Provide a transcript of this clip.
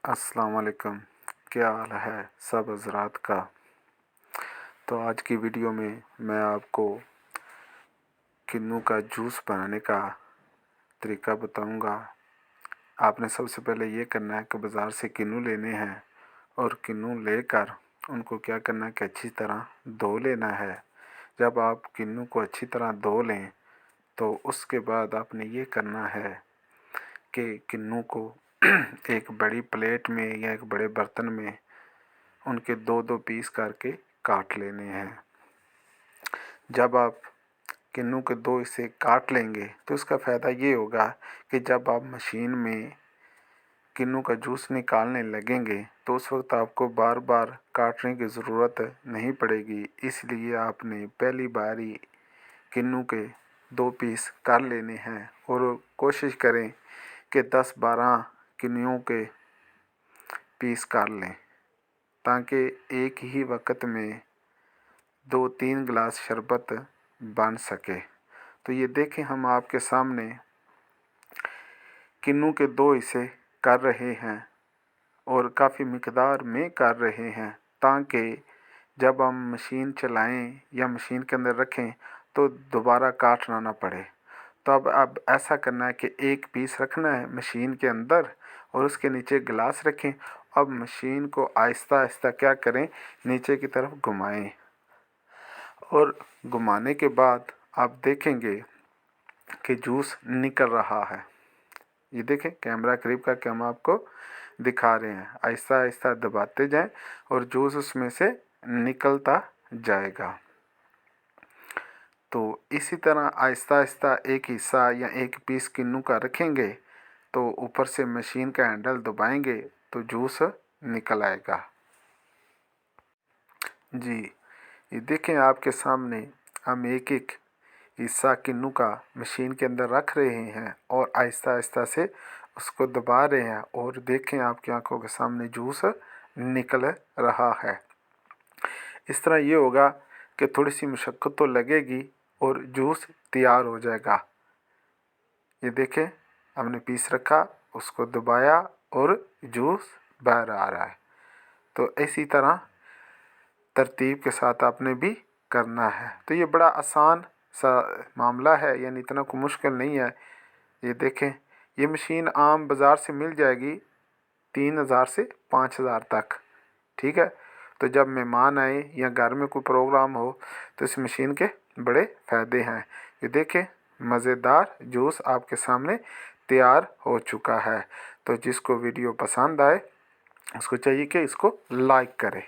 अस्सलाम वालेकुम। क्या हाल है सब हज़रात का। तो आज की वीडियो में मैं आपको किन्नू का जूस बनाने का तरीका बताऊंगा। आपने सबसे पहले ये करना है कि बाज़ार से किन्नू लेने हैं और किन्नू लेकर उनको क्या करना है कि अच्छी तरह धो लेना है। जब आप किन्नू को अच्छी तरह धो लें तो उसके बाद आपने ये करना है कि किन्नू को एक बड़ी प्लेट में या एक बड़े बर्तन में उनके दो दो पीस करके काट लेने हैं। जब आप किन्नू के दो हिस्से काट लेंगे तो इसका फ़ायदा ये होगा कि जब आप मशीन में किन्नू का जूस निकालने लगेंगे तो उस वक्त आपको बार बार काटने की ज़रूरत नहीं पड़ेगी। इसलिए आपने पहली बारी किन्नू के दो पीस कर लेने हैं और कोशिश करें कि 10-12 किन्नुओं के पीस कर लें ताकि एक ही वक्त में 2-3 गिलास शरबत बन सके। तो ये देखें, हम आपके सामने किन्नू के दो हिस्से कर रहे हैं और काफ़ी मिकदार में कर रहे हैं ताकि जब हम मशीन चलाएं या मशीन के अंदर रखें तो दोबारा काटना ना पड़े। तो अब ऐसा करना है कि एक पीस रखना है मशीन के अंदर और उसके नीचे गिलास रखें। अब मशीन को आहिस्ता आहिस्ता क्या करें, नीचे की तरफ घुमाएं और घुमाने के बाद आप देखेंगे कि जूस निकल रहा है। ये देखें, कैमरा करीब करके हम आपको दिखा रहे हैं। आहिस्ता आहिस्ता दबाते जाएं और जूस उसमें से निकलता जाएगा। तो इसी तरह आहिस्ता आहिस्ता एक हिस्सा या एक पीस किन्नू का रखेंगे तो ऊपर से मशीन का हैंडल दबाएंगे तो जूस निकल आएगा। जी, ये देखें, आपके सामने हम एक एक हिस्सा किन्नू का मशीन के अंदर रख रहे हैं और आहिस्ता आहिस्ता से उसको दबा रहे हैं और देखें आपकी आंखों के सामने जूस निकल रहा है। इस तरह ये होगा कि थोड़ी सी मशक्क़त तो लगेगी और जूस तैयार हो जाएगा। ये देखें, हमने पीस रखा, उसको दबाया और जूस बाहर आ रहा है। तो इसी तरह तरतीब के साथ आपने भी करना है। तो ये बड़ा आसान सा मामला है, यानी इतना कोई मुश्किल नहीं है। ये देखें, ये मशीन आम बाज़ार से मिल जाएगी 3000 से 5000 तक। ठीक है। तो जब मेहमान आए या घर में कोई प्रोग्राम हो तो इस मशीन के बड़े फ़ायदे हैं। ये देखें, मज़ेदार जूस आपके सामने तैयार हो चुका है। तो जिसको वीडियो पसंद आए उसको चाहिए कि इसको लाइक करे।